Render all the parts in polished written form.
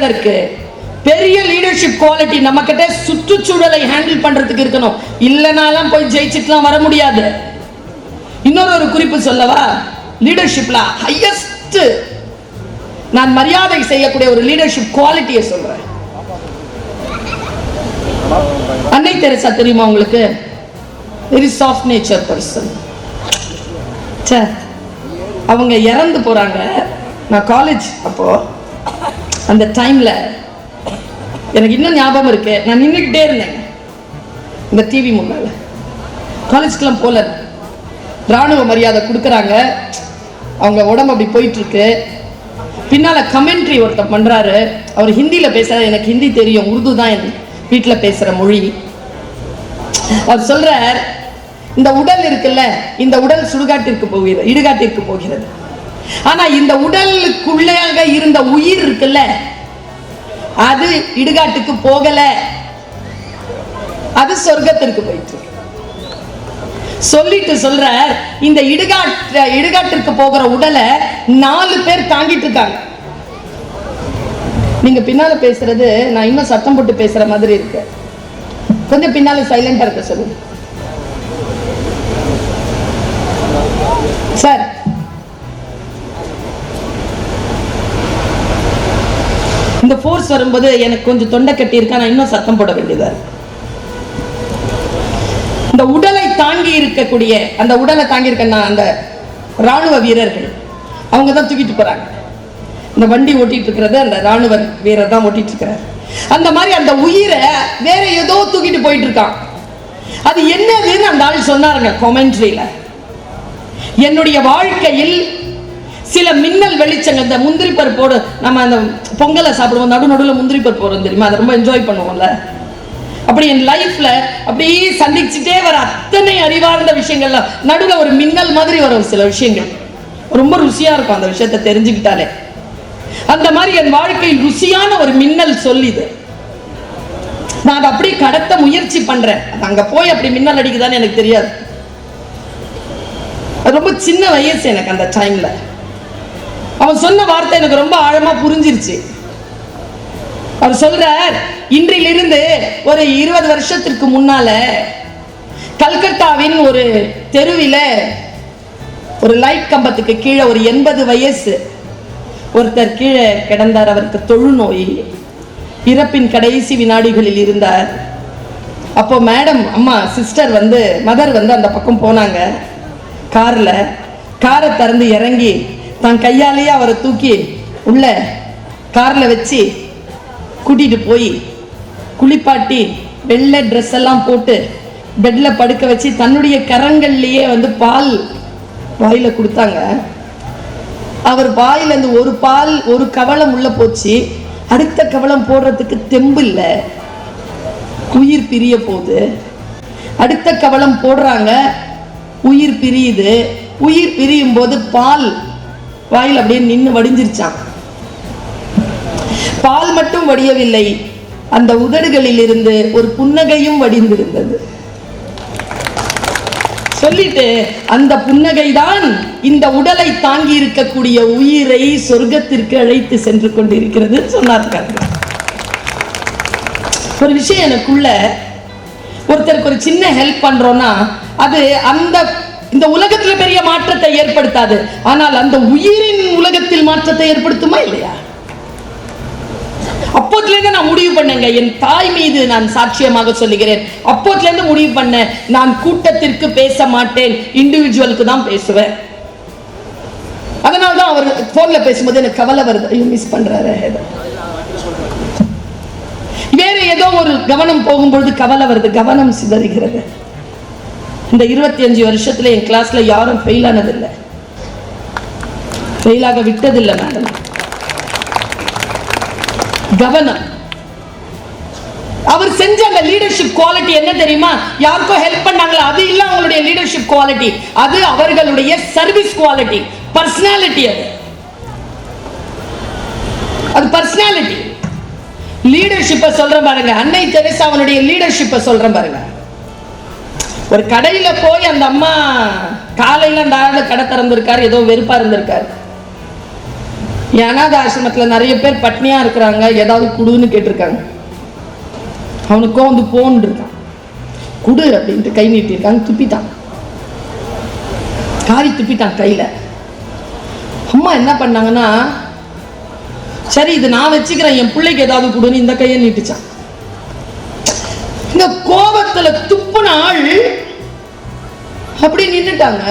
செய்வதற்கு பெரிய leadership quality நம்ம கிட்ட சுற்றுச்சூழலை ஹேண்டில் பண்றதுக்கு இருக்கணும். இல்லைனாலாம் போய் ஜெயிச்சுட்டுலாம் வர முடியாது. இன்னொரு குறிப்பு சொல்லவா? லீடர்ஷிப்ல ஹையஸ்ட் நான் மரியாதை செய்யக்கூடிய ஒரு லீடர்ஷிப் குவாலிட்டியை சொல்றேன். அன்னை தெரசா தெரியுமா உங்களுக்கு? Very soft nature person. அவங்க இறந்து போறாங்க. நான் காலேஜ் அப்போ அந்த டைம்ல எனக்கு இன்னும் ஞாபகம் இருக்கு. நான் நின்றுக்கிட்டே இருந்தேன் இந்த டிவி முன்னால. காலேஜ்க்கெல்லாம் போல. ராணுவ மரியாதை கொடுக்குறாங்க. அவங்க உடம்பு அப்படி போயிட்டு இருக்கு. பின்னால கமெண்ட்ரி ஒருத்தர் பண்றாரு. அவர் ஹிந்தியில பேசுறாரு. எனக்கு ஹிந்தி தெரியும், உருது தான் என் வீட்டில் பேசுற மொழி. அவர் சொல்றார், இந்த உடல் இருக்குல்ல, இந்த உடல் சுடுகாட்டிற்கு போகிறது, இடுகாட்டிற்கு போகிறது. ஆனா இந்த உடலுக்குள்ளாக இருந்த உயிர் இருக்குல்ல, அது இடுகாட்டுக்கு போகல, அது சொர்க்கத்திற்கு போயிட்டு. சொல்லிட்டு சொல்ற, இந்த இடுகாட்டிற்கு போகிற உடலை 4 பேர் தாங்கிட்டு இருக்காங்க. நீங்க பின்னால பேசுறது நான் இன்னும் சத்தம் போட்டு பேசுற மாதிரி இருக்கு. கொஞ்சம் பின்னால சைலண்டா இருக்க சொல்லுங்க சார். இந்த ஃபோர்ஸ் வரும்போது எனக்கு கொஞ்சம் தொண்டை கட்டி இருக்கா, நான் இன்னும் சத்தம் போட வேண்டியதா இருக்கு. இந்த உடலை தாங்கி இருக்கக்கூடிய, அந்த உடலை தாங்கி இருக்க அந்த ராணுவ வீரர்கள் அவங்க தான் தூக்கிட்டு போறாங்க. இந்த வண்டி ஓட்டிட்டு இருக்கிறது அந்த ராணுவ வீரர் தான் ஓட்டிட்டு இருக்கிறார். அந்த மாதிரி அந்த உயிரை வேற ஏதோ தூக்கிட்டு போயிட்டு இருக்கான். அது என்னதுன்னு அந்த ஆள் சொன்னாருங்க கமெண்ட்ரியில. என்னுடைய வாழ்க்கையில் சில மின்னல் வெளிச்சங்கள், இந்த முந்திரி பருப்போடு நம்ம அந்த பொங்கலை சாப்பிடுவோம், நடுநடுவில் முந்திரி பருப்பு வரும் தெரியுமா, அதை ரொம்ப என்ஜாய் பண்ணுவோம்ல. அப்படி என் லைஃப்ல அப்படியே சந்திச்சுட்டே வர அத்தனை அறிவார்ந்த விஷயங்கள்ல நடுவில் ஒரு மின்னல் மாதிரி வரும் சில விஷயங்கள். ரொம்ப ருசியா இருக்கும் அந்த விஷயத்தை தெரிஞ்சுக்கிட்டாலே. அந்த மாதிரி என் வாழ்க்கையில் ருசியான ஒரு மின்னல் சொல்லிது. நான் அதை அப்படியே கடத்த முயற்சி பண்றேன். அங்க போய் அப்படி மின்னல் அடிக்குதான்னு எனக்கு தெரியாது. ரொம்ப சின்ன வயசு எனக்கு அந்த டைம்ல. அவன் சொன்ன வார்த்தை எனக்கு ரொம்ப ஆழமா புரிஞ்சிருச்சு. அவர் சொல்றார், இன்றிலிருந்து ஒரு 20 வருஷத்திற்கு முன்னால கல்கத்தாவின் ஒரு தெருவில ஒரு லைட் கம்பத்துக்கு கீழே ஒரு 80 வயசு ஒருத்தர் கீழே கிடந்தார். அவருக்கு தொழுநோய், இறப்பின் கடைசி வினாடிகளில் இருந்தார். அப்போ மேடம், அம்மா, சிஸ்டர் மதர் அந்த பக்கம் போனாங்க. காரை திறந்து இறங்கி தான் கையாலேயே அவரை தூக்கி உள்ள கார்ல வச்சு கூட்டிட்டு போய் குளிப்பாட்டி வெள்ளை ட்ரெஸ் எல்லாம் போட்டு பெட்ல படுக்க வச்சு தன்னுடைய கரங்கள்லயே பால் வாயில கொடுத்தாங்க. அவர் வாயில ஒரு கவளம் உள்ள போச்சு. அடுத்த கவளம் போடுறதுக்கு தெம்பு இல்லை, உயிர் பிரிய போகுது. அடுத்த கவளம் போடுறாங்க, உயிர் பிரியுது. உயிர் பிரியும் போது பால் வாயில் அப்படியே நின்று வடிஞ்சிருச்சான். பால் மட்டும் வடியவில்லை, அந்த உதடுகளில் இருந்து ஒரு புன்னகையும் வடிந்திருந்தது. சொல்லிட்டு அந்த புன்னகை தான் இந்த உடலை தாங்கி இருக்கக்கூடிய உயிரை சொர்க்கத்திற்கு அழைத்து சென்று கொண்டிருக்கிறது சொன்னார்கள். ஒரு விஷயம் எனக்குள்ள, ஒருத்தருக்கு ஒரு சின்ன ஹெல்ப் பண்றோம்னா அது இந்த உலகத்துல பெரிய மாற்றத்தை ஏற்படுத்தாது, ஆனால் அந்த உயிரின் உலகத்தில் மாற்றத்தை ஏற்படுத்துமா இல்லையா? அப்போதுலேருந்து நான் முடிவு பண்ணேங்க, என் தாய் மீது நான் சாட்சியமாக சொல்லுகிறேன். அப்போதுலேருந்து முடிவு பண்ண, நான் கூட்டத்திற்கு பேச மாட்டேன், இண்டிவிஜுவலுக்கு தான் பேசுவேன். அதனால்தான் அவர் போன்ல பேசும்போது எனக்கு கவலை வருது, ஐயோ மிஸ் பண்றாரு, வேற ஏதோ ஒரு கவனம் போகும்பொழுது கவலை வருது, கவனம் சிதறுகிறது. இந்த 25 வருஷத்துல என் கிளாஸ்ல யாரும் ஃபெயில் ஆனதில்லை, ஃபெயிலாக விட்டதில்லை மேடம். கவனம். அவர் செஞ்ச அந்த லீடர்ஷிப் குவாலிட்டி என்ன தெரியுமா? யாருக்கோ ஹெல்ப் பண்ணாங்களா, அது இல்ல அவங்களுடைய லீடர்ஷிப் குவாலிட்டி, அது அவர்களுடைய சர்வீஸ் குவாலிட்டி, பர்சனாலிட்டி. அது பர்சனாலிட்டி. லீடர்ஷிப்பை சொல்றேன் பாருங்க, அன்னை தெரசா அவனுடைய லீடர்ஷிப்பை சொல்றேன் பாருங்க. ஒரு கடையில போய் அந்த அம்மா காலையில அந்த ஆளு கடை திறந்திருக்காரு, ஏதோ வெறுப்பா இருந்திருக்காரு. அனாத ஆசிரமத்தில் நிறைய பேர் பட்னியா இருக்கிறாங்க, ஏதாவது குடுன்னு கேட்டிருக்காங்க. அவனுக்கும் வந்து போன் இருக்கான், குடு அப்படின்ட்டு கை நீட்டிருக்காங்க, துப்பிட்டான், காரி துப்பிட்டான் கையில. அம்மா என்ன பண்ணாங்கன்னா, சரி இது நான் வச்சுக்கிறேன், என் பிள்ளைக்கு ஏதாவது குடுன்னு இந்த கையை நீட்டிச்சான். இந்த கோபத்துல துப்புன ஆள் அப்படி நின்னுட்டாங்க.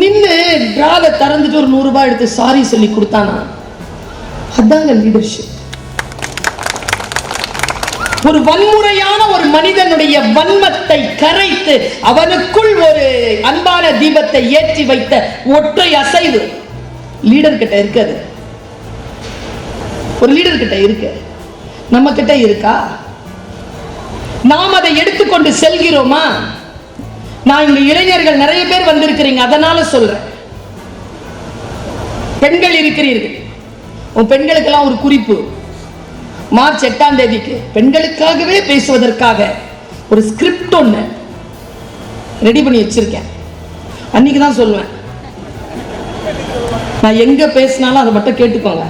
நின்று டிராவை திறந்துட்டு ஒரு 100 ரூபாய் எடுத்து சாரி சொல்லி கொடுத்தானா. அதாங்க லீடர்ஷிப். ஒரு வன்முறையான ஒரு மனிதனுடைய வன்மத்தை கரைத்து அவனுக்குள் ஒரு அன்பான தீபத்தை ஏற்றி வைத்த ஒற்றை அசைவு லீடர் கிட்ட இருக்காது. ஒரு லீடர் கிட்ட இருக்கு, நம்ம கிட்ட இருக்கா? நாம் அதை எடுத்துக்கொண்டு செல்கிறோமா? நான் இங்க இளைஞர்கள் நிறைய பேர் வந்திருக்கிறீங்க, அதனால சொல்றேன். பெண்கள் இருக்கிறீர்கள், உன் பெண்களுக்கெல்லாம் ஒரு குறிப்பு. மார்ச் 8ஆம் தேதிக்கு பெண்களுக்காகவே பேசுவதற்காக ஒரு ஸ்கிரிப்ட் ஒன்று ரெடி பண்ணி வச்சிருக்கேன். அன்னைக்கு தான் சொல்லுவேன், நான் எங்க பேசினாலும் அதை மட்டும் கேட்டுக்கோங்க.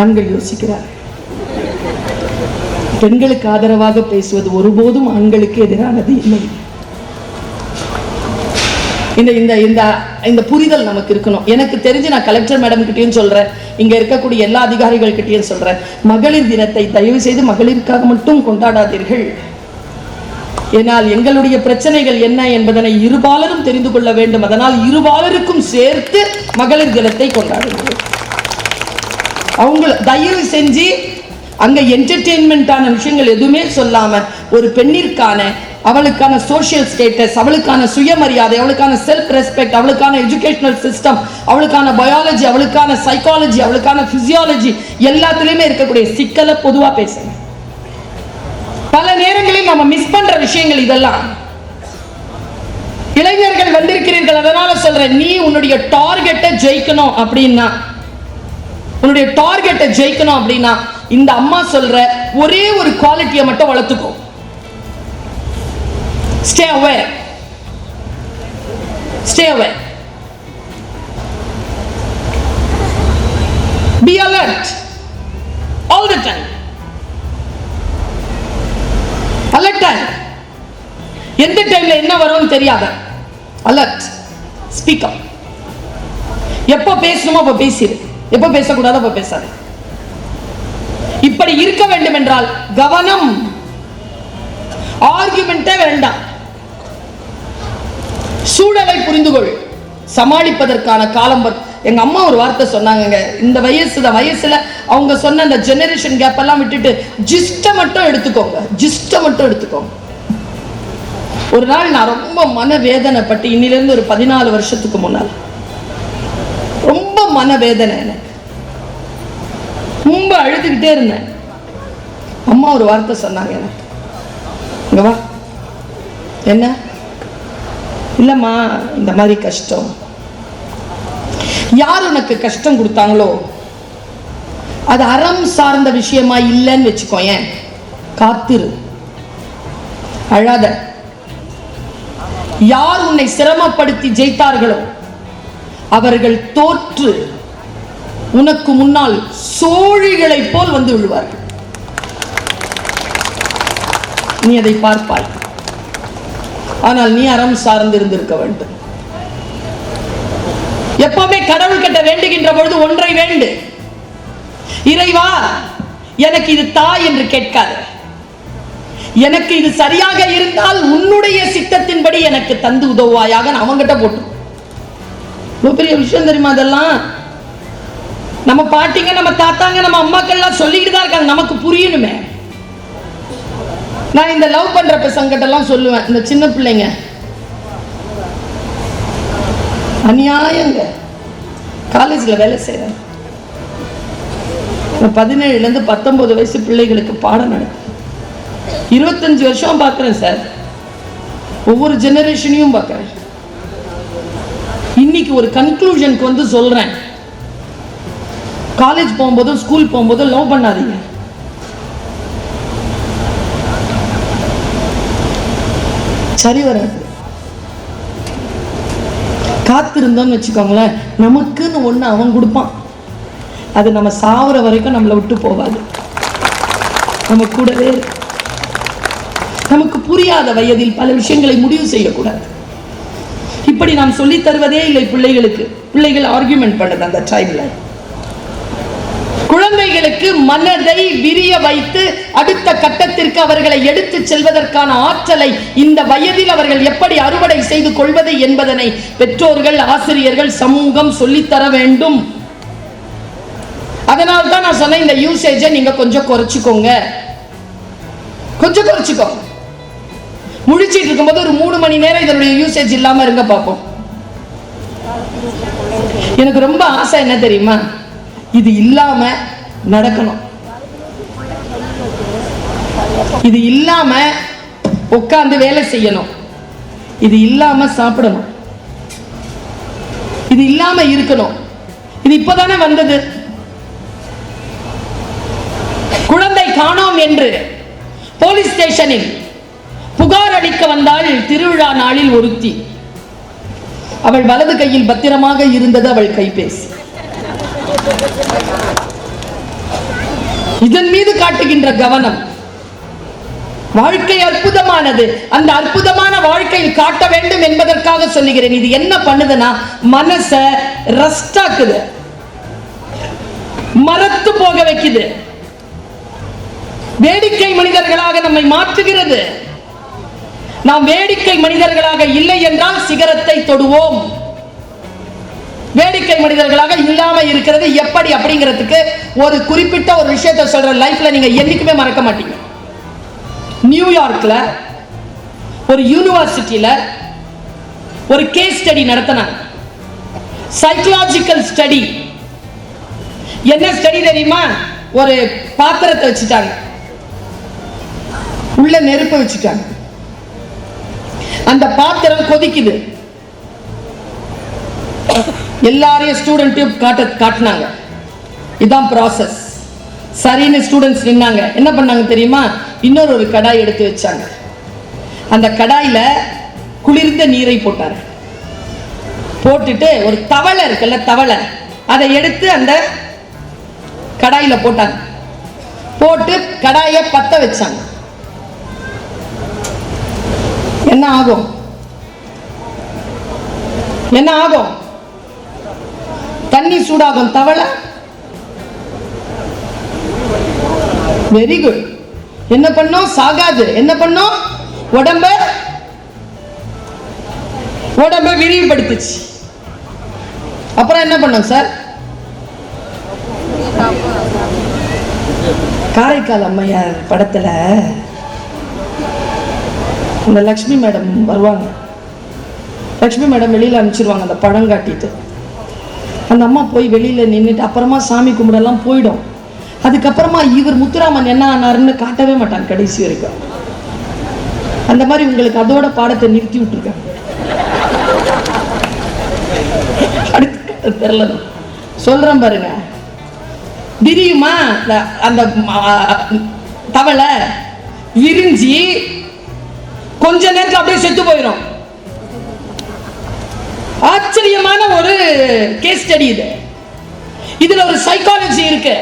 ஆண்கள் யோசிக்கிறார், பெண்களுக்கு ஆதரவாக பேசுவது ஒருபோதும் ஆண்களுக்கு எதிரானது இல்லை. இந்த புரிதல் நமக்கு இருக்கணும். எனக்கு தெரிஞ்சு நான் கலெக்டர் மேடம் கிட்டயும் சொல்றேன், இங்க இருக்கக்கூடிய எல்லா அதிகாரிகள் கிட்டயும் சொல்றேன், மகளிர் தினத்தை தயவு செய்து மகளிருக்காக மட்டும் கொண்டாடாதீர்கள். ஏனால் எங்களுடைய பிரச்சனைகள் என்ன என்பதனை இருபாலரும் தெரிந்து கொள்ள வேண்டும். அதனால் இருபாலருக்கும் சேர்த்து மகளிர் தினத்தை கொண்டாடுங்கள். அவங்க தயவு செஞ்சு அங்க என்டர்டெயின்மெண்டான விஷயங்கள் எதுவுமே சொல்லாம ஒரு பெண்ணிற்கான, அவளுக்கான சோசியல் ஸ்டேட்டஸ், அவளுக்கான சுயமரியாதை, அவளுக்கான செல்ஃப் ரெஸ்பெக்ட், அவளுக்கான எஜுகேஷனல் சிஸ்டம், அவளுக்கான பயாலஜி, அவளுக்கான சைக்காலஜி, அவளுக்கான பிசியாலஜி, எல்லாத்துலயுமே இருக்கக்கூடிய சிக்கலை பொதுவா பேசுங்க. பல நேரங்களில் நம்ம மிஸ் பண்ற விஷயங்கள் இதெல்லாம். இளைஞர்கள் வந்திருக்கிறீர்கள், அதனால சொல்றேன், நீ உன்னுடைய டார்கெட்டை ஜெயிக்கணும் அப்படின்னா, உன்னுடைய டார்கெட்டை ஜெயிக்கணும் அப்படின்னா இந்த அம்மா சொல்ற ஒரே ஒரு குவாலிட்டியை மட்டும் வளர்த்துக்கோ. Stay aware. Stay aware. Be alert all the time. Alert time. எந்த டைம்ல என்ன வரும்னு தெரியாத. Alert. Speak up. எப்போ பேசணுமோ அப்போ பேசிடு, எப்போ பேசக்கூடாதோ அப்போ பேசாது. இப்படி இருக்க வேண்டும் என்றால் கவனம். ஆர்குமெண்டே வேண்டாம். சூழலை புரிந்து கொள். சமாளிப்பதற்கான காலம். எங்க அம்மா ஒரு வார்த்தை சொன்னாங்க, இந்த வயசுல அவங்க சொன்ன அந்த ஜெனரேஷன் கேப் எல்லாம் விட்டுட்டு ஜிஸ்ட மட்டும் எடுத்துக்கோங்க, ஜிஸ்ட மட்டும் எடுத்துக்கோங்க. ஒரு நாள் நான் ரொம்ப மனவேதனைப்பட்டு, இன்னிலிருந்து ஒரு 14 வருஷத்துக்கு முன்னால் ரொம்ப மனவேதனை, எனக்கு ரொம்ப அழுதுகிட்டே இருந்தேன். அம்மா ஒரு வார்த்தை சொன்னாங்க எனக்கு, இங்க வா. என்ன? இல்லம்மா, இந்த மாதிரி கஷ்டம். யார் உனக்கு கஷ்டம் கொடுத்தாங்களோ அது அறம் சார்ந்த விஷயமா இல்லைன்னு வச்சுக்கோ, ஏன் காத்திரு, அழாத. யார் உன்னை சிரமப்படுத்தி ஜெயித்தார்களோ அவர்கள் தோற்று உனக்கு முன்னால் சோழிகளை போல் வந்து விழுவார்கள். நீ அதை பார்ப்பாய். ஆனால் நீ அறம் சார்ந்து இருந்திருக்க வேண்டும். எப்பவுமே கடவுள் கிட்ட வேண்டுகின்ற பொழுது ஒன்றை வேண்டு, இறைவா எனக்கு இது தா என்று கேட்காத. எனக்கு இது சரியாக இருந்தால் உன்னுடைய சித்தத்தின்படி எனக்கு தந்து உதவுவாயாக அவங்கிட்ட போட்டு. இவ்வளவு பெரிய விஷயம் தெரியுமா? அதெல்லாம் நம்ம பாட்டிங்க, நம்ம தாத்தாங்க, நம்ம அம்மாக்கள்லாம் சொல்லிக்கிட்டு தான் இருக்காங்க, நமக்கு புரியணுமே. நான் இந்த லவ் பண்ற பசங்கிட்ட எல்லாம் சொல்லுவேன், இந்த சின்ன பிள்ளைங்க அநியாயங்க. காலேஜில் வேலை செய்கிறேன், 17 to 19 வயசு பிள்ளைகளுக்கு பாடம் நடக்கும். 25 வருஷம் பார்க்குறேன் சார், ஒவ்வொரு ஜெனரேஷனையும் பார்க்குறேன். இன்னைக்கு ஒரு கன்க்ளூஷனுக்கு வந்து சொல்கிறேன், காலேஜ் போகும்போதும் ஸ்கூல் போகும்போதும் லவ் பண்ணாதீங்க. சரி வராது. காத்திருந்தோம்னு வச்சுக்கோங்களேன், நமக்குன்னு ஒன்று அவன் கொடுப்பான். அது நம்ம சாவர வரைக்கும் நம்மளை விட்டு போகாது, நம்ம கூடவே. நமக்கு புரியாத வயதில் பல விஷயங்களை முடிவு செய்யக்கூடாது. இப்படி நாம் சொல்லி தருவதே இல்லை பிள்ளைகளுக்கு. பிள்ளைகள் ஆர்கியூமெண்ட் பண்ணது அந்த டைம்ல. குழந்தைகளுக்கு மனதை விரிய வைத்து அடுத்த கட்டத்திற்கு அவர்களை எடுத்து செல்வதற்கான ஆற்றலை இந்த வயதில் அவர்கள் எப்படி அறுவடை செய்து கொள்வது என்பதனை பெற்றோர்கள், ஆசிரியர்கள், சமூகம் சொல்லித்தர வேண்டும். அதனால தான் நான் சொன்ன இந்த யூசேஜை நீங்க கொஞ்சம் குறைச்சிக்கோங்க, கொஞ்சம் குறைச்சிக்கோங்க. முழிச்சிட்டு இருக்கும்போது ஒரு 3 மணி நேரம் இதனுடைய யூசேஜ் இல்லாம இருங்க பார்ப்போம். எனக்கு ரொம்ப ஆசை என்ன தெரியுமா, இது இல்லாம நடக்கணும், இது இல்லாம உட்கார்ந்து வேலை செய்யணும், இது இல்லாம சாப்பிடணும், இது இல்லாம இருக்கணும். இது இப்பதானே வந்தது. குழந்தை காணோம் என்று போலீஸ் ஸ்டேஷனில் புகார் அளிக்க வந்தாள் திருவிழா நாளில் ஒருத்தி. அவள் வலது கையில் பத்திரமாக இருந்தது அவள் கைபேசி. இதன் மீது காட்டுகின்ற கவனம். வாழ்க்கை அற்புதமானது. அந்த அற்புதமான வாழ்க்கையில் காட்ட வேண்டும் என்பதற்காக சொல்லுகிறேன். இது என்ன பண்ணுதுன்னா மனச ரெஸ்ட் ஆக்குது, மரத்து போக வைக்குது, வேடிக்கை மனிதர்களாக நம்மை மாற்றுகிறது. நாம் வேடிக்கை மனிதர்களாக இல்லை என்றால் சிகரத்தை தொடுவோம். வேடிக்கை மனிதர்களாக இல்லாம இருக்கிறது எப்படி அப்படிங்கிறதுக்கு ஒரு குறிப்பிட்ட ஒரு விஷயத்தை சொல்ற. லைஃப்ல நீங்க என்னைக்குமே மறக்க மாட்டீங்க. நியூயார்க்ல ஒரு யூனிவர்சிட்டியில ஒரு கேஸ் ஸ்டடி நடத்தினாங்க, சைக்கலாஜிக்கல் ஸ்டடி. என்ன ஸ்டடி தெரியுமா? ஒரு பாத்திரத்தை வச்சுட்டாங்க, உள்ள நெருப்பு வச்சுட்டாங்க, அந்த பாத்திரம் கொதிக்குது. எல்லாரையும் ஸ்டூடெண்ட்டையும் காட்டினாங்க, இதான் ப்ராசஸ். சரின்னு ஸ்டூடெண்ட்ஸ் நின்னாங்க. என்ன பண்ணாங்க தெரியுமா? இன்னொரு கடாய் எடுத்து வச்சாங்க. அந்த கடாயில குளிர்ந்த நீரை போட்டார். போட்டுட்டு ஒரு தவளை இருக்குல்ல, தவளை, அதை எடுத்து அந்த கடாயில போட்டாங்க. போட்டு கடாயை பத்த வச்சாங்க. என்ன ஆகும்? என்ன ஆகும்? தண்ணி சூடாகும், தவளை. Very good. என்ன பண்ணும்? சாகாது. என்ன பண்ணும்? உடம்ப விரிவுபடுத்துச்சு. அப்புறம் என்ன பண்ணும் சார்? காரைக்கால் அம்மையார் படத்துல இந்த லக்ஷ்மி மேடம் வருவாங்க. லக்ஷ்மி மேடம் வெளியில அனுப்பிச்சிருவாங்க அந்த படம் காட்டிட்டு. அந்த அம்மா போய் வெளியில நின்றுட்டு அப்புறமா சாமி கும்பிடெல்லாம் போயிடும். அதுக்கப்புறமா இவர் முத்துராமன் என்ன ஆனாருன்னு காட்டவே மாட்டாங்க கடைசி வரைக்கும். அந்த மாதிரி உங்களுக்கு அதோட பாடத்தை நிறுத்தி விட்டுருக்காங்க. தெரியல, சொல்றேன் பாருங்க. தெரியுமா? அந்த தவளை விரிஞ்சி கொஞ்ச நேரத்தில் அப்படியே செத்து போயிடும். ஆச்சரியமான ஒரு கேஸ் ஸ்டடி இது. இதுல ஒரு சைக்காலஜி இருக்கு.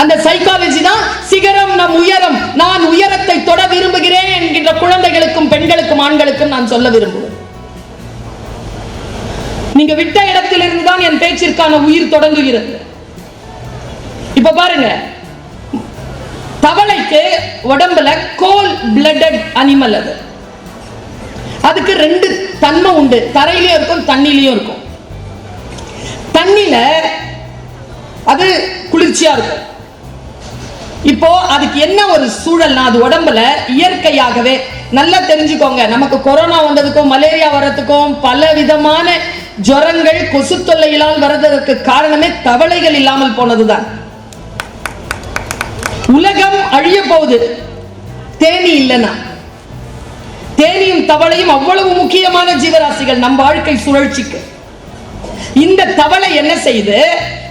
அந்த சைக்காலஜி தான் சிகரம் நம் உயரம், நான் உயரத்தை தொட விரும்புகிறேன் என்கின்ற குழந்தைகளுக்கும் பெண்களுக்கும் ஆண்களுக்கும் நான் சொல்ல விரும்புகிறேன். நீங்க விட்ட இடத்திலிருந்து தான் என் பேச்சிற்கான உயிர் தொடங்குகிறது. இப்ப பாருங்க, தவளைக்கு உடம்புல கோல் பிளட்டட் அனிமல். அதுக்கு 2 தன்மை உண்டு. தரையிலயும் இருக்கும், தண்ணிலையும் இருக்கும். தண்ணில அது குளிர்ச்சியா இருக்கும். இப்போ அதுக்கு என்ன ஒரு சூழல்னா, அது உடம்புல இயற்கையாகவே நல்லா தெரிஞ்சுக்கோங்க. நமக்கு கொரோனா வந்ததுக்கும் மலேரியா வர்றதுக்கும் பல விதமான ஜுரங்கள் கொசு தொல்லையினால் வர்றதற்கு காரணமே தவளைகள் இல்லாமல் போனதுதான். உலகம் அழிய போகுது தேனி இல்லைன்னா. தேனியும் தவளையும் அவ்வளவு முக்கியமான ஜீவராசிகள் நம் வாழ்க்கை சுழற்சிக்கு. இந்த தவளை என்ன செய்யுது?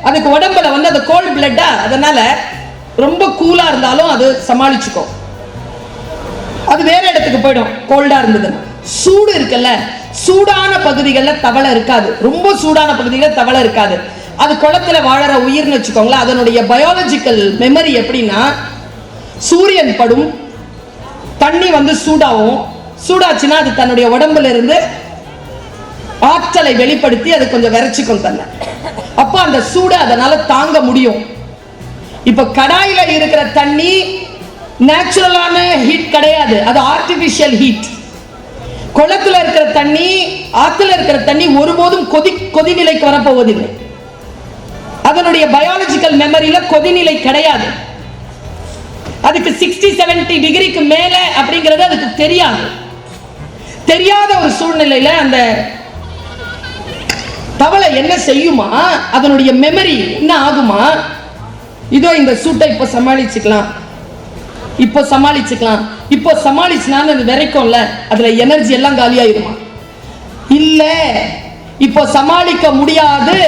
அதுக்கு உடம்புல அது கோல்ட் பிளட்டா, அதனால ரொம்ப கூலா இருந்தாலும் அது சமாளிச்சுக்கும். அது வேற இடத்துக்கு போயிடும் கோல்டா இருந்ததுன்னா. சூடு இருக்குல்ல, சூடான பகுதிகளில் தவளை இருக்காது, ரொம்ப சூடான பகுதிகளில் தவளை இருக்காது. அது குளத்துல வாழற உயிர்னு வச்சுக்கோங்களேன். அதனுடைய பயாலஜிக்கல் மெமரி எப்படின்னா, சூரியன் படும், தண்ணி சூடாகும், சூடாச்சுன்னா அது தன்னுடைய உடம்புல இருந்து ஆற்றலை வெளிப்படுத்தி அது கொஞ்சம் விரைச்சிக்கும் தன்னை. அப்ப அந்த சூடு அதனால தாங்க முடியும். இப்ப கடாயில இருக்கிற தண்ணி நேச்சுரலான ஹீட் கிடையாது, அது ஆர்டிபிஷியல் ஹீட். குளத்துல இருக்கிற தண்ணி, ஆத்துல இருக்கிற தண்ணி ஒருபோதும் கொதிநிலைக்கு வரப்போவதில்லை. அதனுடைய பயாலஜிக்கல் மெமரியில கொதிநிலை கிடையாது. அதுக்கு 60-70 டிகிரிக்கு மேல அப்படிங்கிறது அதுக்கு தெரியாது. தெரியாத ஒரு சூழ்நிலையில அந்த தவளை என்ன செய்யுமா, அதனுடைய மெமரி என்ன ஆகுமா, இதோ இந்த சூட்டை இப்போ சமாளிச்சுக்கலாம், இப்போ சமாளிச்சுக்கலாம், இப்போ சமாளிச்சுனான்னு அது விரைக்கும்ல, அதுல எனர்ஜி எல்லாம் காலியாயிருமா? இல்ல, இப்போ சமாளிக்க முடியாது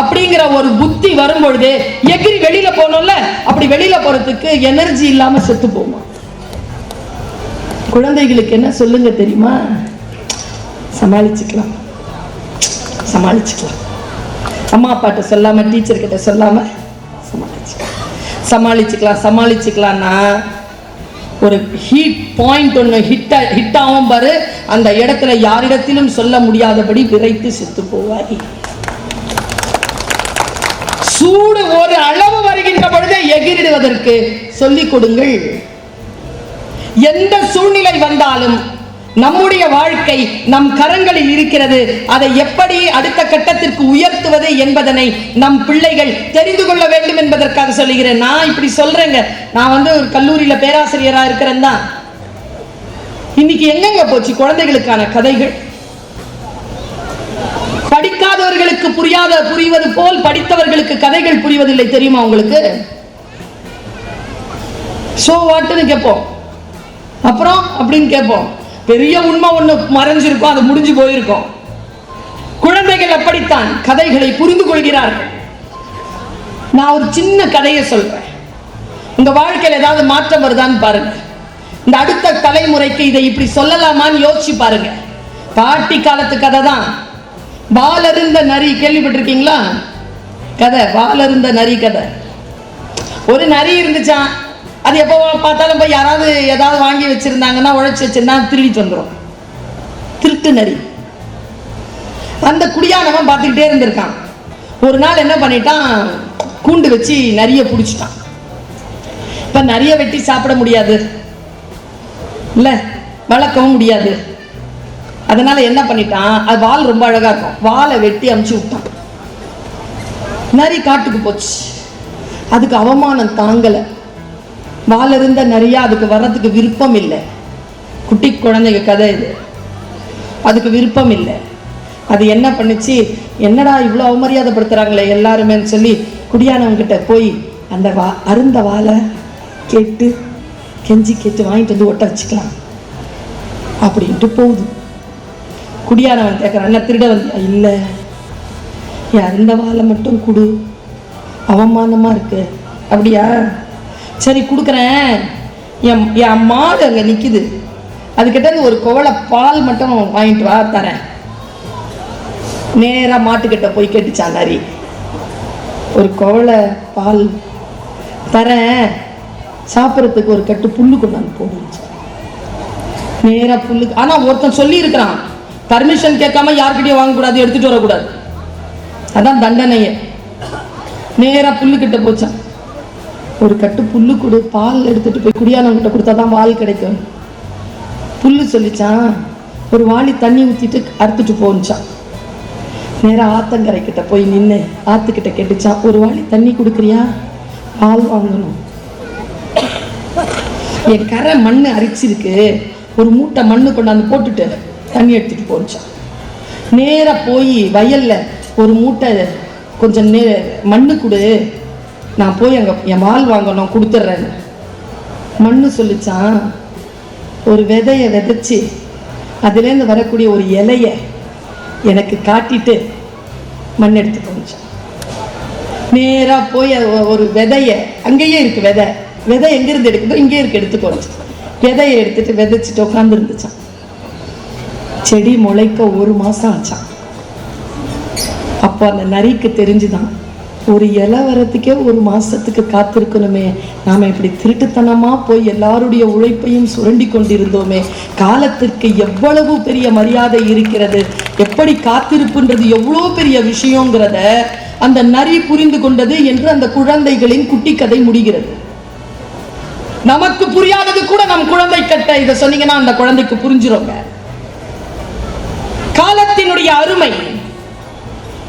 அப்படிங்கிற ஒரு புத்தி வரும்பொழுது எகிரி வெளியில போனோம்ல, அப்படி வெளியில போறதுக்கு எனர்ஜி இல்லாம செத்து போமா. குழந்தைகளுக்கு என்ன சொல்லுங்க தெரியுமா? சமாளிச்சுக்கலாம், சமாளிச்சுக்கலாம். அம்மா அப்பாட்ட சொல்லாம, டீச்சர் கிட்ட சொல்லாம சமாளிச்சுக்கலாம். சமாளிச்சுக்கலாம்னா ஒரு ஹீட் பாயிண்ட் ஒன்று ஹிட் ஆகும் பாரு, அந்த இடத்துல யாரிடத்திலும் சொல்ல முடியாதபடி விரைத்து செத்து போவாய். சூடு ஒரு அளவு வருகின்ற பொழுதே எகிரிடுவதற்கு சொல்லிக் கொடுங்கள். எந்த சூழ்நிலை வந்தாலும் நம்முடைய வாழ்க்கை நம் கரங்களில் இருக்கிறது. அதை எப்படி அடுத்த கட்டத்திற்கு உயர்த்துவது என்பதனை நம் பிள்ளைகள் தெரிந்து கொள்ள வேண்டும் என்பதற்காக சொல்லுகிறேன். நான் இப்படி சொல்றேங்க, நான் ஒரு கல்லூரியில பேராசிரியரா இருக்கிறேன் தான். இன்னைக்கு எங்கெங்க போச்சு குழந்தைகளுக்கான கதைகள்? படிக்காதவர்களுக்கு புரிவது போல் படித்தவர்களுக்கு கதைகள் புரிவதில்லை, தெரியுமா உங்களுக்கு? சோ வாட்டுன்னு கேட்போம், அப்புறம் அப்படின்னு கேட்போம். பெரிய உண்மை ஒண்ணு மறைஞ்சிருக்கும், அது முடிஞ்சு போயிருக்கும். குழந்தைகள் அப்படித்தான் கதைகளை புரிந்து கொள்கிறார்கள். நான் ஒரு சின்ன கதையை சொல்றேன், உங்க வாழ்க்கையில் ஏதாவது மாற்றம் வருதான்னு பாருங்க. இந்த அடுத்த தலைமுறைக்கு இதை இப்படி சொல்லலாமான்னு யோசிச்சு பாருங்க. பாட்டி காலத்து கதை தான். வாலருந்த நரி கேள்விப்பட்டிருக்கீங்களா? கதை, வாலருந்த நரி கதை. ஒரு நரி இருந்துச்சான். அது எப்போ பார்த்தாலும் போய் யாராவது ஏதாவது வாங்கி வச்சிருந்தாங்கன்னா, உழைச்சி வச்சிருந்தா திருடிட்டு வந்துடும். திருட்டு நரி. அந்த குடியானவன் பார்த்துக்கிட்டே இருந்திருக்கான். ஒரு நாள் என்ன பண்ணிட்டான், கூண்டு வச்சு நரியை பிடிச்சிட்டான். இப்ப நரியை வெட்டி சாப்பிட முடியாது இல்ல, வளர்க்கவும் முடியாது. அதனால என்ன பண்ணிட்டான், அது வால் ரொம்ப அழகா இருக்கும், வாலை வெட்டி அமுச்சு விட்டான். நரி காட்டுக்கு போச்சு. அதுக்கு அவமானம் தாங்கலை. வால் இருந்த நரியா, அதுக்கு வர்றதுக்கு விருப்பம் இல்லை. குட்டி குழந்தைங்க கதை இது. அதுக்கு விருப்பம் இல்லை. அது என்ன பண்ணுச்சு, என்னடா இவ்வளோ அவமரியாதைப்படுத்துறாங்களே எல்லாருமேன்னு சொல்லி குடியானவங்கிட்ட போய் அந்த அருந்த வாழை கேட்டு கெஞ்சி கேட்டு வாங்கிட்டு வந்து ஒட்ட வச்சுக்கலாம் அப்படின்ட்டு போகுது. குடியானவன் கேட்குறான், என்ன திருட வந்து? இல்லை, என் அருந்த வாழை மட்டும் கொடு, அவமானமா இருக்கு. அப்படியா, சரி கொடுக்குறேன். என் மாடு அங்கே நிற்குது, அதுக்கிட்ட ஒரு குவளை பால் மட்டும் வாங்கிட்டு வா, தரேன். நேராக மாட்டுக்கிட்ட போய் கேட்டுச்சான் நரி, ஒரு குவளை பால் தரேன், சாப்பிட்றதுக்கு ஒரு கட்டு புல்லு கொண்டாந்து போடுச்சு. நேராக புல்லு. ஆனால் ஒருத்தன் சொல்லி இருக்கிறான், பர்மிஷன் கேட்காம யார்கிட்டயும் வாங்கக்கூடாது, எடுத்துட்டு வரக்கூடாது, அதான் தண்டனையே. நேராக புல்லுக்கிட்ட போச்சான். ஒரு கட்டு புல்லு கொடு, பால் எடுத்துட்டு போய் குடியானவங்கிட்ட கொடுத்தாதான் பால் கிடைக்கும். புல்லு சொல்லிச்சான், ஒரு வாளி தண்ணி ஊற்றிட்டு அறுத்துட்டு போச்சான். நேராக ஆத்தங்கரைக்கிட்ட போய் நின்று ஆத்துக்கிட்ட கேட்டுச்சான், ஒரு வாளி தண்ணி கொடுக்குறியா, பால் வாங்கணும். என் கரை மண் அரிச்சிருக்கு, ஒரு மூட்டை மண்ணு கொண்டாந்து போட்டுட்டு தண்ணி எடுத்துட்டு போச்சான். நேராக போய் வயல்ல ஒரு மூட்டை கொஞ்சம் மண்ணு கொடு, நான் போய் அங்கே என் வால் வாங்கணும், கொடுத்துட்றேன். மண்ணு சொல்லிச்சான், ஒரு விதையை விதைச்சி அதுலேருந்து வரக்கூடிய ஒரு இலையை எனக்கு காட்டிட்டு மண் எடுத்து போச்சான். நேராக போய் ஒரு விதையை, அங்கேயே இருக்கு விதை எங்கேருந்து எடுக்குதோ இங்கே இருக்கு, எடுத்து போச்சு. விதையை எடுத்துட்டு விதைச்சிட்டு உட்காந்து இருந்துச்சான். செடி முளைக்க 1 மாசம் ஆச்சான். அப்போ அந்த நரிக்கு தெரிஞ்சுதான், ஒரு இலை வரத்துக்கே 1 மாசத்துக்கு காத்திருக்கணுமே, நாம இப்படி திருட்டுத்தனமா போய் எல்லாருடைய உழைப்பையும் சுரண்டி கொண்டிருந்தோமே, காலத்திற்கு எவ்வளவு பெரிய மரியாதை இருக்கிறது, எப்படி காத்திருப்புன்றது எவ்வளோ பெரிய விஷயங்கிறத அந்த நரி புரிந்து கொண்டது என்று அந்த குழந்தைகளின் குட்டி கதை முடிகிறது. நமக்கு புரியாதது கூட நம் குழந்தை கிட்ட இதை சொன்னீங்கன்னா அந்த குழந்தைக்கு புரிஞ்சிருங்க. காலத்தினுடைய அருமை,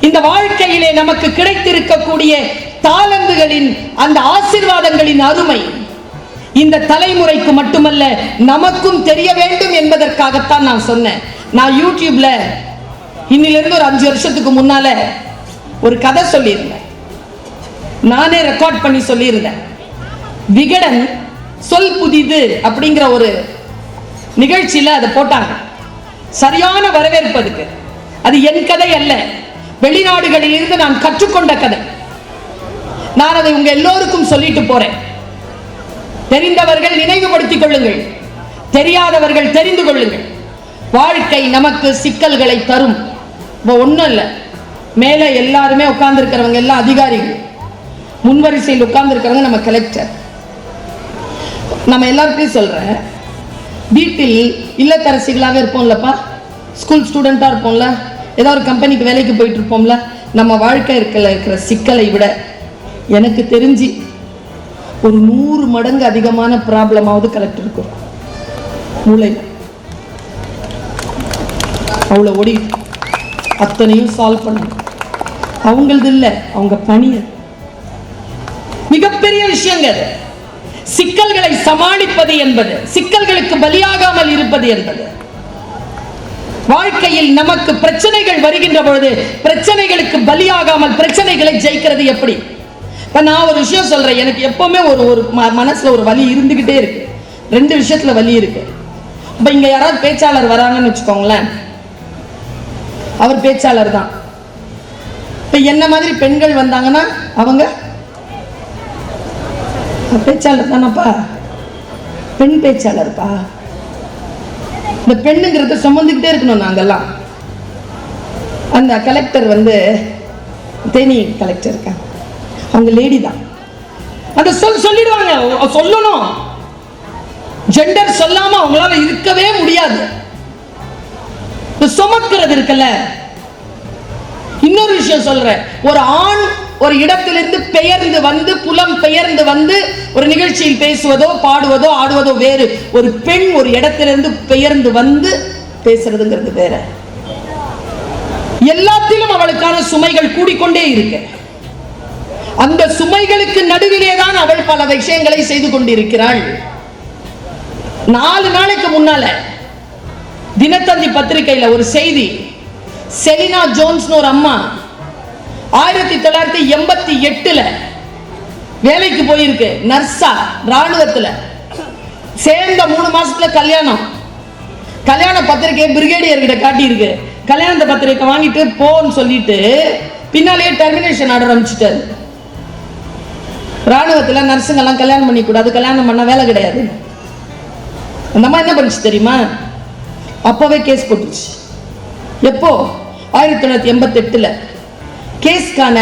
இந்த வாழ்க்கையிலே நமக்கு கிடைத்திருக்கக்கூடிய தாளந்துகளின் அந்த ஆசீர்வாதங்களின் அருமை இந்த தலைமுறைக்கு மட்டுமல்ல நமக்கும் தெரிய வேண்டும் என்பதற்காகத்தான் நான் சொன்னேன். நான் யூடியூப்ல இன்னிலிருந்து ஒரு 5 வருஷத்துக்கு முன்னால ஒரு கதை சொல்லியிருந்தேன். நானே ரெக்கார்ட் பண்ணி சொல்லியிருந்தேன். விகடன் சொல் புதிது அப்படிங்கிற ஒரு நிகழ்ச்சியில அதை போட்டாங்க. சரியான வரவேற்பு அதுக்கு. அது என் கதை அல்ல, வெளிநாடுகளில் இருந்து நான் கற்றுக்கொண்ட கதை. நான் அதை உங்க எல்லோருக்கும் சொல்லிட்டு போறேன். தெரிந்தவர்கள் நினைவுபடுத்திக் கொள்ளுங்கள், தெரியாதவர்கள் தெரிந்து கொள்ளுங்கள். வாழ்க்கை நமக்கு சிக்கல்களை தரும். ஒன்றும் இல்லை, மேலே எல்லாருமே உட்கார்ந்து இருக்கிறவங்க எல்லாம் அதிகாரிகள், முன்வரிசையில் உட்கார்ந்து இருக்கிறவங்க நம்ம கலெக்டர். நம்ம எல்லாருக்கும் சொல்றேன், வீட்டில் இல்லத்தரசிகளாக இருப்போம்லப்பா, ஸ்கூல் ஸ்டூடெண்டா இருப்போம்ல, ஏதோ ஒரு கம்பெனிக்கு வேலைக்கு போயிட்டு இருப்போம்ல. நம்ம வாழ்க்கை இருக்கிற சிக்கலை விட எனக்கு தெரிஞ்சு ஒரு 100 மடங்கு அதிகமான ப்ராப்ளமாவது கலெக்டர் இருக்கும். மூளை அவ்வளோ ஓடி அத்தனையும் சால்வ் பண்ணணும். அவங்களது இல்லை, அவங்க பணி. மிகப்பெரிய விஷயங்க அது. சிக்கல்களை சமாளிப்பது என்பது, சிக்கல்களுக்கு பலியாகாமல் இருப்பது என்பது. வாழ்க்கையில் நமக்கு பிரச்சனைகள் வருகின்ற பொழுது பிரச்சனைகளுக்கு பலியாகாமல் பிரச்சனைகளை ஜெயிக்கிறது எப்படி? இப்ப நான் ஒரு விஷயம் சொல்றேன், எனக்கு எப்பவுமே ஒரு மனசுல ஒரு வலி இருந்துகிட்டே இருக்கு. 2 விஷயத்துல வலி இருக்கு. இப்ப இங்க யாராவது பேச்சாளர் வராங்கன்னு வச்சுக்கோங்களேன், அவர் பேச்சாளர் தான். இப்ப என்ன மாதிரி பெண்கள் வந்தாங்கன்னா அவங்க பேச்சாளர் தானப்பா, பெண் பேச்சாளர்ப்பா. இந்த பெண்ணுங்கிறத சுமந்துக்கிட்டே இருக்கணும் நாங்கெல்லாம். அந்த கலெக்டர் வந்து தேனி கலெக்டர் இருக்காங்க, அவங்க லேடி தான். அந்த சொல்லிடுவாங்க, சொல்லணும். ஜெண்டர் சொல்லாம அவங்களால இருக்கவே முடியாது. சுமக்கிறது இருக்குல்ல. இன்னொரு விஷயம் சொல்றேன், ஒரு ஆண் ஒரு இடத்திலிருந்து பெயர்ந்து வந்து, புலம் பெயர்ந்து வந்து ஒரு நிகழ்ச்சியில் பேசுவதோ பாடுவதோ ஆடுவதோ வேறு. ஒரு பெண் ஒரு இடத்திலிருந்து பெயர்ந்து வந்து பேசுறதுங்கிறது வேற. எல்லாத்திலும் அவளுக்கான சுமைகள் கூடிக்கொண்டே இருக்கு. அந்த சுமைகளுக்கு நடுவிலே தான் அவள் பல விஷயங்களை செய்து கொண்டிருக்கிறாள். 4 நாளைக்கு முன்னால தினத்தந்தி பத்திரிகையில ஒரு செய்தி, செலினா ஜோன்ஸ் ஒரு அம்மா 1988 வேலைக்கு போயிருக்கு, நர்ஸா, ராணுவத்துல சேர்ந்த 3 மாசத்துல கல்யாணம். கல்யாண பத்திரிகை பிரிகேடியர் கிட்ட காட்டியிருக்கு. கல்யாண பத்திரிகை வாங்கிட்டு போன்னு சொல்லிட்டு பின்னாலேயே டெர்மினேஷன் ஆர்டர் அனுப்பிச்சிட்டாரு. ராணுவத்துல நர்ஸுங்க எல்லாம் கல்யாணம் பண்ணி கூடாது, கல்யாணம் பண்ண வேலை கிடையாது. அந்த அம்மா என்ன பண்ணுச்சு தெரியுமா? அப்பவே கேஸ் போட்டுச்சு. எப்போ? 1988. கேஸ்கான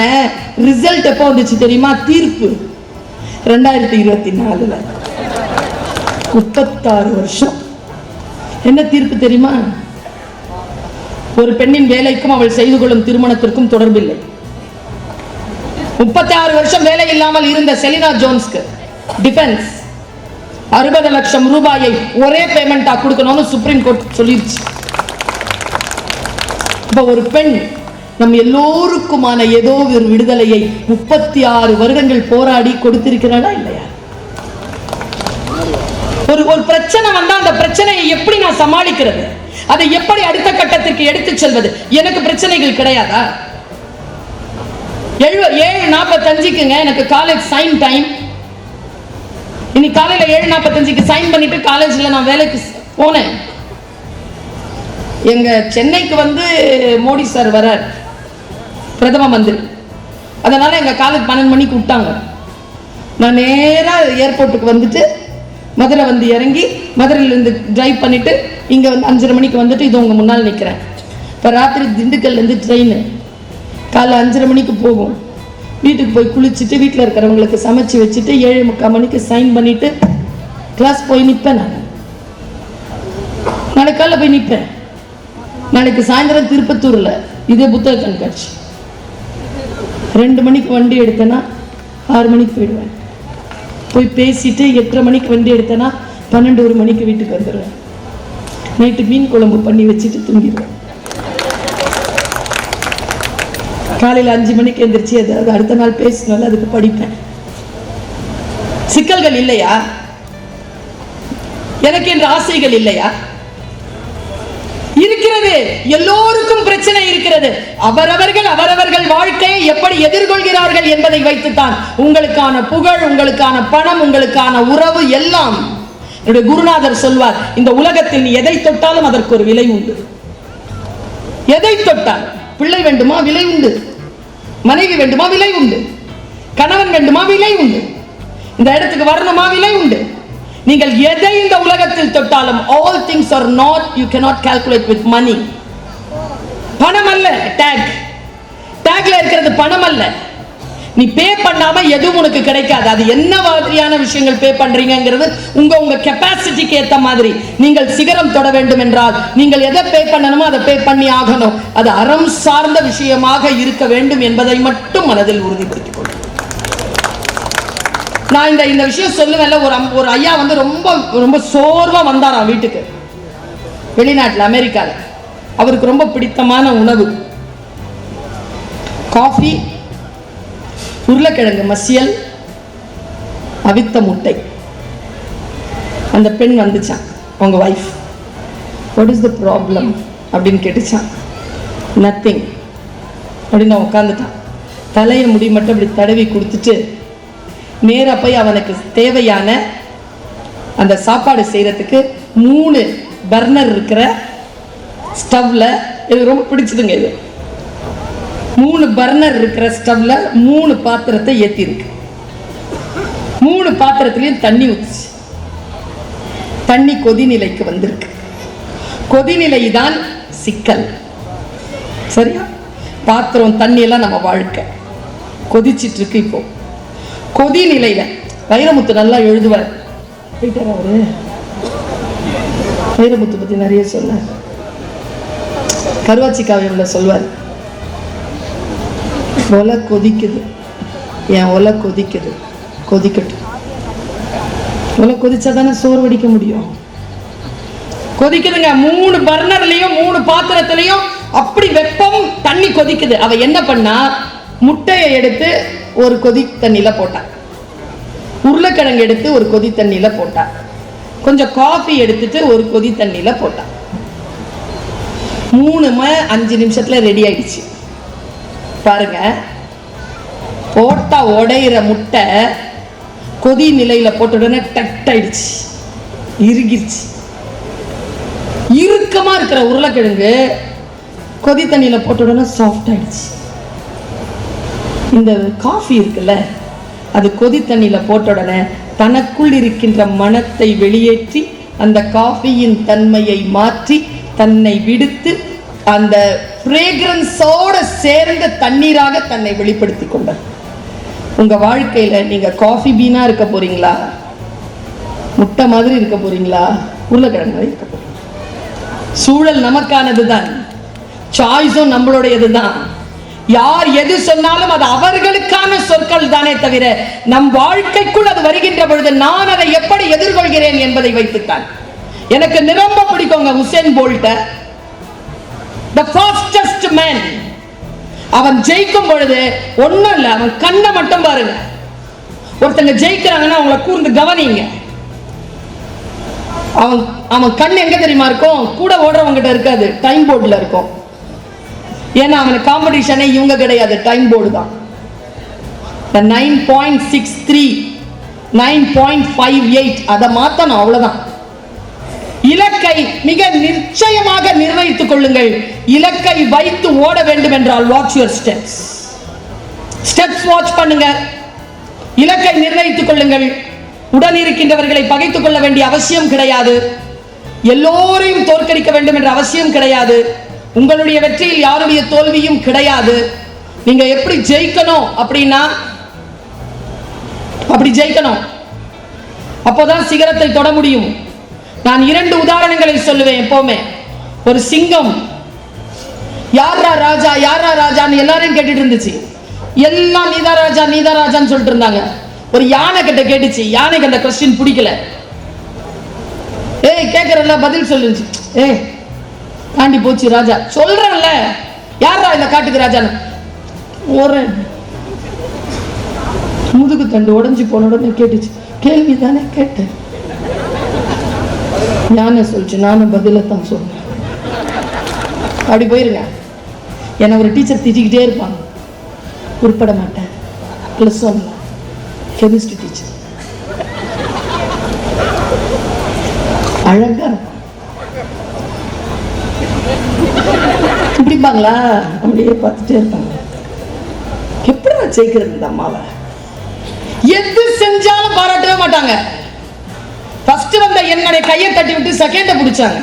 ரிசல்ட் எப்போ வந்துச்சு தெரியுமா? தீர்ப்பு 2024. 36 வருஷம். என்ன தீர்ப்பு தெரியுமா? ஒரு பெண்ணின் வேலைக்கும் அவள் செய்து கொள்ளும் திருமணத்திற்கும் தொடர்பில்லை. 36 வருஷம் வேலை இல்லாமல் இருந்த செலினா ஜோன்ஸ்க்கு டிஃபென்ஸ் 60 லட்சம் ரூபாயை ஒரே பேமெண்டா கொடுக்கணும்னு சுப்ரீம் கோர்ட் சொல்லிருச்சு. இப்ப ஒரு பெண் நம் எல்லோருக்குமான ஏதோ ஒரு விடுதலையை 36 வருடங்கள் போராடி கொடுத்திருக்கிறாளா இல்லையா? ஒரு பிரச்சனை வந்தா அந்த பிரச்சனையை எப்படி நான் சமாளிக்கிறது, அதை எப்படி அடுத்த கட்டத்திற்கு எடுத்து செல்வது? எனக்கு பிரச்சனைகள் கிடையாதா? 7:45க்குங்க எனக்கு காலேஜ் சைன் டைம். இன்னைக்கு காலையில 7:45க்கு சைன் பண்ணிட்டு காலேஜ்ல நான் வேலைக்கு போனேன். எங்க சென்னைக்கு வந்து மோடி சார் வரார், பிரதம மந்திரி. அதனால எங்க காலேஜ் 12 மணிக்கு விட்டாங்க. நான் நேரா ஏர்போர்ட்டுக்கு வந்துட்டு மதுரை வந்து இறங்கி மதுரையிலேருந்து டிரைவ் பண்ணிவிட்டு இங்கே வந்து 5:30 மணிக்கு வந்துட்டு இது உங்கள் முன்னால் நிற்கிறேன். இப்போ ராத்திரி திண்டுக்கல்லேருந்து ட்ரெயின் காலைல 5:30 மணிக்கு போகும். வீட்டுக்கு போய் குளிச்சுட்டு வீட்டில் இருக்கிறவங்களுக்கு சமைச்சு வச்சுட்டு 7:45 மணிக்கு சைன் பண்ணிவிட்டு கிளாஸ் போய் நிற்பேன். நான் நாளைக்கு காலைல போய் நிற்பேன். நாளைக்கு சாயந்தரம் திருப்பத்தூரில் இதே புத்தக கண்காட்சி. 2 மணிக்கு வண்டி எடுத்தேன்னா 6 மணிக்கு போயிடுவேன். போய் பேசிட்டு 8:30 மணிக்கு வண்டி எடுத்தேன்னா 12-1 மணிக்கு வீட்டுக்கு வந்துடுவேன். நைட்டு மீன் குழம்பு பண்ணி வச்சுட்டு தூங்கிடுவேன். காலையில் 5 மணிக்கு எந்திரிச்சு ஏதாவது அடுத்த நாள் பேசணும்ல அதுக்கு படிப்பேன். சிக்கல்கள் இல்லையா? எனக்கு என்ற ஆசைகள் இல்லையா? இருக்கிறது. எல்லோருக்கும் பிரச்சனை இருக்கிறது. அவரவர்கள் வாழ்க்கையை எப்படி எதிர்கொள்கிறார்கள் என்பதை வைத்துத்தான் உங்களுக்கான புகழ், உங்களுக்கான பணம், உங்களுக்கான உறவு எல்லாம். என்னுடைய குருநாதர் சொல்வார், இந்த உலகத்தில் நீ எதை தொட்டாலும் அதற்கு ஒரு விலை உண்டு. எதை தொட்டால், பிள்ளை வேண்டுமா விலை உண்டு, மனைவி வேண்டுமா விலை உண்டு, கணவன் வேண்டுமா விலை உண்டு, இந்த இடத்துக்கு வரணுமா விலை உண்டு. நீங்கள் எதை இந்த உலகத்தில் தொட்டாலும் all things are not, you cannot calculate with money. பணம் அல்ல டேக்ல இருக்கிறது, பணம் அல்ல. நீ பே பண்ணாம எதுவும் உனக்கு கிடைக்காது. அது என்ன மாதிரியான விஷயங்கள் பே பண்றீங்கிறது உங்க கெப்பாசிட்டிக்கு ஏத்த மாதிரி. நீங்கள் சிகரம் தொட வேண்டும் என்றால் நீங்கள் எதை பே பண்ணணுமோ அதை பே பண்ணி ஆகணும். அது அறம் சார்ந்த விஷயமாக இருக்க வேண்டும் என்பதை மட்டும் மனதில் உறுதிப்படுத்திக் கொள்ளும். நான் இந்த விஷயம் சொல்லுவேன்ல, ஒரு ஐயா வந்து ரொம்ப ரொம்ப சோர்வா வந்தாராம் வீட்டுக்கு, வெளிநாட்டில் அமெரிக்காவில். அவருக்கு ரொம்ப பிடித்தமான உணவு காஃபி, உருளைக்கிழங்கு மசியல், அவித்த முட்டை. அந்த பெண் வந்துச்சான், அவங்க wife. What is the problem அப்படின்னு கேட்டுச்சான். நத்திங் அப்படின்னு உட்காந்துட்டான். தலையை முடி மட்டும் அப்படி தடவி கொடுத்துட்டு நேராக போய் அவனுக்கு தேவையான அந்த சாப்பாடு செய்கிறதுக்கு 3 பர்னர் இருக்கிற ஸ்டவ்ல, இது ரொம்ப பிடிச்சதுங்க, இது 3 பர்னர் இருக்கிற ஸ்டவ்ல 3 பாத்திரத்தை ஏற்றி இருக்கு. 3 பாத்திரத்திலையும் தண்ணி ஊற்றுச்சு. தண்ணி கொதிநிலைக்கு வந்திருக்கு. கொதிநிலை தான் சிக்கல். சரியா? பாத்திரம் தண்ணி எல்லாம் நம்ம வாழ்க்கை கொதிச்சிட்டு இருக்கு. இப்போ கொதிநிலையில வைரமுத்து நல்லா எழுதுவார். போயிட்டார் அவரு. வைரமுத்து பத்தி நிறைய சொன்னார். கருவாச்சி காவியம்ல சொல்வார், ஒலை கொதிக்குது, என் ஒலை கொதிக்குது, கொதிக்கட்டும். ஒலை கொதிச்சா தானே சோறு வடிக்க முடியும். கொதிக்குதுங்க. 3 பர்னர்லயும் 3 பாத்திரத்திலையும் அப்படி வெப்பம், தண்ணி கொதிக்குது. அவ என்ன பண்ணா, முட்டையை எடுத்து ஒரு கொதி தண்ணியில போட்டா, உருளைக்கிழங்கு எடுத்து ஒரு கொதி தண்ணியில போட்டா, கொஞ்சம் காஃபி எடுத்துட்டு ஒரு கொதி தண்ணியில போட்டா. 3 5 நிமிஷத்துல ரெடி ஆயிடுச்சு. பாருங்க, போட்டா உடையிற முட்டை கொதி நிலையில போட்ட உடனே டட் ஆயிடுச்சு, இறுகிருச்சு. இறுக்கமா இருக்கிற உருளைக்கிழங்கு கொதி தண்ணியில போட்ட உடனே சாஃப்ட் ஆயிடுச்சு. இந்த காஃபி இருக்குல்ல, அது கொதி தண்ணியில போட்ட உடனே தனக்குள் இருக்கின்ற மனத்தை வெளியேற்றி அந்த காஃபியின் தன்மையை மாற்றி தன்னை விடுத்து அந்த ஃப்ரேக்ரன்ஸோட சேர்ந்த தண்ணீராக தன்னை வெளிப்படுத்தி கொண்டார். உங்க வாழ்க்கையில நீங்க காஃபி பீனா இருக்க போறீங்களா, முட்டை மாதிரி இருக்க போறீங்களா, உருளைக்கிழங்கு மாதிரி இருக்க போறீங்களா? சூழல் நமக்கானதுதான், சாய்ஸும் நம்மளுடையதுதான். யார் எது சொன்னாலும் அது அவர்களுக்கான சொற்கள் தானே தவிர நம் வாழ்க்கைக்குள் அது வருகின்ற பொழுது நான் அதை எப்படி எதிர்கொள்கிறேன் என்பதை வைத்துத்தான். எனக்கு நிரம்ப பிடிக்குங்க உசேன் போல்ட்ட, the fastest man. அவன் ஜெயிக்கும் பொழுது ஒண்ணும் இல்ல, அவன் கண்ணை மட்டும் பாருங்க. ஒருத்தங்க ஜெயிக்கிறாங்கன்னா அவங்களை கூர்ந்து கவனிங்க. அவன் கண் எங்க தெரியுமா இருக்கும்? கூட ஓடுறவங்கிட்ட இருக்காது, டைம் போர்டுல இருக்கும். ஏன்னா அவனுக்கு காம்படிஷனே இவங்க கிடையாது, டைம் போர்டு தான். 9.63 9.58 அதை மாத்தணும், அவ்வளவுதான். இலக்கை மிக நிச்சயமாக நிர்ணயித்துக் கொள்ளுங்கள். இலக்கை வைத்து ஓட வேண்டும் என்றால் வாட்ச் யுவர் ஸ்டெப்ஸ் வாட்ச் பண்ணுங்க. இலக்கை நிர்ணயித்துக் கொள்ளுங்கள். உடன் இருக்கின்றவர்களை பகைத்துக் கொள்ள வேண்டிய அவசியம் கிடையாது. எல்லோரையும் தோற்கடிக்க வேண்டும் என்ற அவசியம் கிடையாது. உங்களுடைய வெற்றியில் யாருடைய தோல்வியும் கிடையாது. நீங்க எப்படி ஜெயிக்கணும் அப்படின்னா, அப்படி ஜெயிக்கணும், அப்போதான் சிகரத்தை தொட முடியும். நான் 2 உதாரணங்களை சொல்லுவேன் எப்பவுமே. ஒரு சிங்கம் யாரா ராஜா யாரா ராஜான்னு எல்லாரையும் கேட்டுட்டு இருந்துச்சு. எல்லாம் நீதா ராஜா நீதா ராஜான்னு சொல்லிட்டு இருந்தாங்க. ஒரு யானை கிட்ட கேட்டுச்சு. யானைக்கு அந்த கொஸ்டின் பிடிக்கல. ஏய் கேட்கறல்ல பதில் சொல்லுச்சு. ஏய் தாண்டி போச்சு ராஜா. சொல்றேன்ல யாரா இந்த காட்டுக்கு ராஜான்னு. ஒரு முதுகு தண்டு உடஞ்சி போன உடனே கேட்டுச்சு. கேள்வி தானே கேட்டேன். யானை சொல்லிச்சு நானும் பதில தான் சொன்னேன். அப்படி போயிருங்க. என்னை ஒரு டீச்சர் திட்டிக்கிட்டே இருப்பாங்க. உருப்பட மாட்டேன். +1 கெமிஸ்ட்ரி டீச்சர். அழகா இருக்கும். இப்படிப்பாங்களா அப்படியே பார்த்துட்டே இருப்பாங்க. எப்படி ஜெயிக்கிறது இந்த அம்மாவை? எது செஞ்சாலும் பாராட்டவே மாட்டாங்க. ஃபர்ஸ்ட் வந்த என்னுடைய கையை தட்டி விட்டு செகண்ட பிடிச்சாங்க.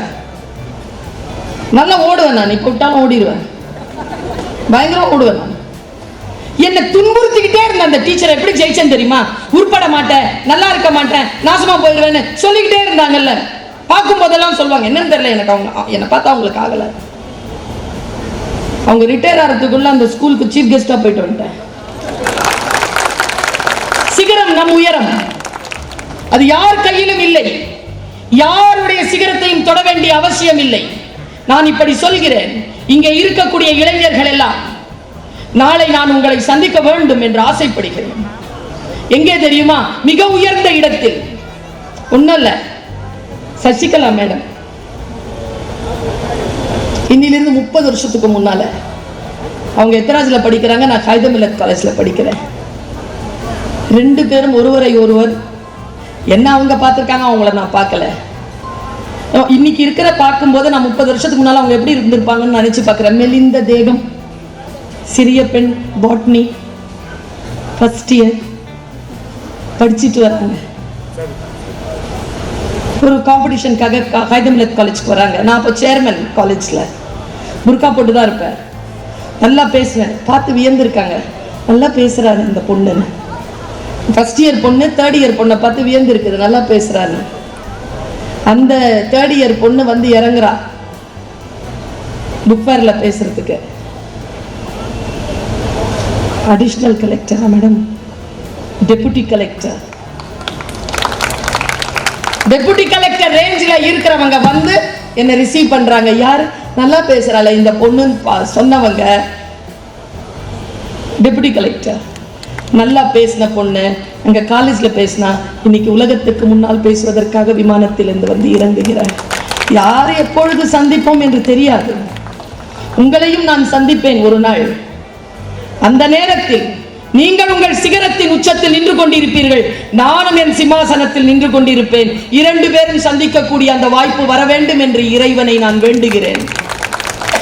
நல்லா ஓடுவேன் நான். இப்ப விட்டாலும் ஓடிடுவேன். பயங்கரம் ஓடுவேன் நான். என்ன துன்புறுத்திக்கிட்டே இருந்த அந்த டீச்சர் எப்படி ஜெயிச்சேன்னு தெரியுமா? உருப்பட மாட்டேன், நல்லா இருக்க மாட்டேன், நாசமா போயிடுவேன்னு சொல்லிக்கிட்டே இருந்தாங்கல்ல. பார்க்கும் போதெல்லாம் சொல்லுவாங்க. என்னன்னு தெரியல எனக்கு. அவங்க என்னை பார்த்தா அவங்களுக்கு ஆகல. அவங்க ரிட்டையர் ஆகிறதுக்குள்ள அந்த ஸ்கூலுக்கு சீஃப் கெஸ்டா போயிட்டு வந்துட்டேன். சிகரம் நம் உயரம். அது யார் கையிலும் இல்லை. யாருடைய சிகரத்தையும் தொட வேண்டிய அவசியம் இல்லை. நான் இப்படி சொல்கிறேன். இங்கே இருக்கக்கூடிய இளைஞர்கள் எல்லாம் நாளை நான் உங்களை சந்திக்க வேண்டும் என்று ஆசைப்படுகிறேன். எங்கே தெரியுமா? மிக உயர்ந்த இடத்தில். ஒன்னும் இல்ல, சசிகலா மேடம் இன்னிலிருந்து 30 வருஷத்துக்கு முன்னால அவங்க எத்தராஜ்ல படிக்கிறாங்க, நான் ஹைதமில்லத் காலேஜ்ல படிக்கிறேன். 2 பேரும் ஒருவரை ஒருவர் என்ன அவங்க பார்த்திருக்காங்க, அவங்கள நான் பார்க்கல. இன்னைக்கு இருக்கிற பார்க்கும்போது நான் 30 வருஷத்துக்கு முன்னால அவங்க எப்படி இருந்திருப்பாங்கன்னு நினைச்சு பார்க்கிறேன். மெலிந்த தேகம், சிறிய பெண், பாட்னி ஃபர்ஸ்ட் இயர் படிச்சுட்டு வராங்க. ஒரு காம்படிஷனுக்காக ஹைதமில்லத் காலேஜ்க்கு வராங்க. நான் அப்போ சேர்மன் காலேஜ்ல. புர்கா போட்டு தான் இருப்பேன். நல்லா பேசுவேன். பார்த்து வியந்திருக்காங்க. நல்லா பேசுறாரு இந்த பொண்ணுன்னு. ஃபர்ஸ்ட் இயர் பொண்ணு 3rd இயர் பொண்ணை பார்த்து வியந்திருக்குது, நல்லா பேசுறாரு. அந்த 3rd இயர் பொண்ணு வந்து இறங்குறா புக் ஃபேர்ல பேசுறதுக்கு. அடிஷனல் கலெக்டரா madam? Deputy collector. Deputy collector ரேஞ்சில் இருக்கிறவங்க வந்து என்ன ரிசீவ் பண்றாங்க. யார் நல்லா பேசுறாள் இந்த பொண்ணுன்னு சொன்னவங்க டெபுட்டி கலெக்டர். நல்லா பேசின பொண்ணு அங்க காலேஜ்ல பேசினா இன்னைக்கு உலகத்துக்கு முன்னால் பேசுவதற்காக விமானத்திலிருந்து வந்து இறங்குகிறார். யார் எப்பொழுது சந்திப்போம் என்று தெரியாது. உங்களையும் நான் சந்திப்பேன் ஒரு நாள். அந்த நேரத்தில் நீங்கள் உங்கள் சிகரத்தின் உச்சத்தில் நின்று கொண்டிருப்பீர்கள், நானும் என் சிம்மாசனத்தில் நின்று கொண்டிருப்பேன். 2 பேரும் சந்திக்கக்கூடிய அந்த வாய்ப்பு வர வேண்டும் என்று இறைவனை நான் வேண்டுகிறேன்.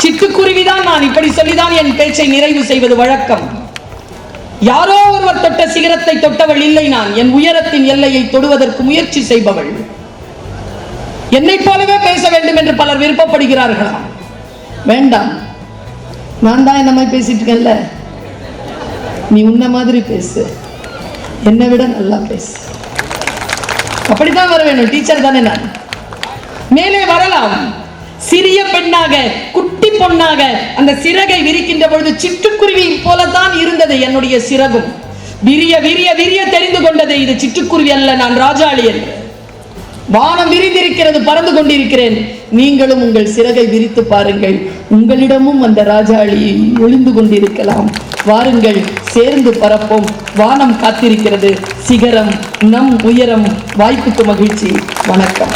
சிட்டுக்குருவிதான் நான். இப்படி சொல்லிதான் என் பேச்சை நிறைவு செய்வது வழக்கம். யாரோ ஒருவர் தொட்ட சிகரத்தை தொட்டவள் இல்லை நான். என் உயரத்தின் எல்லையை தொடுவதற்கு முயற்சி செய்பவள். என்னை போலவே பேச வேண்டும் என்று பலர் விருப்பப்படுகிறார்களா? வேண்டாம். நான் தான் என்ன மாதிரி பேசிட்டு இருக்கேன்ல. நீ உன்ன மாதிரி பேசு, என்னை விட நல்லா பேசு. அப்படித்தான் வர வேணும். டீச்சர் தானே நான். மேலே வரலாம். சிறிய பெண்ணாக, குட்டி பொண்ணாக அந்த சிறகை விரிக்கின்ற பொழுது சிட்டுக்குருவி போலதான் இருந்தது என்னுடைய சிறகும். விரிய விரிய விரிய தெரிந்து கொண்டது இது சிட்டுக்குருவி அல்ல, நான் ராஜாளி என்று. வானம் விரிந்திருக்கிறது, பறந்து கொண்டிருக்கிறேன். நீங்களும் உங்கள் சிறகை விரித்து பாருங்கள். உங்களிடமும் அந்த ராஜாளி ஒளிந்து கொண்டிருக்கலாம். வாருங்கள், சேர்ந்து பறப்போம். வானம் காத்திருக்கிறது. சிகரம் நம் உயரம். வாய்ப்புக்கு மகிழ்ச்சி. வணக்கம்.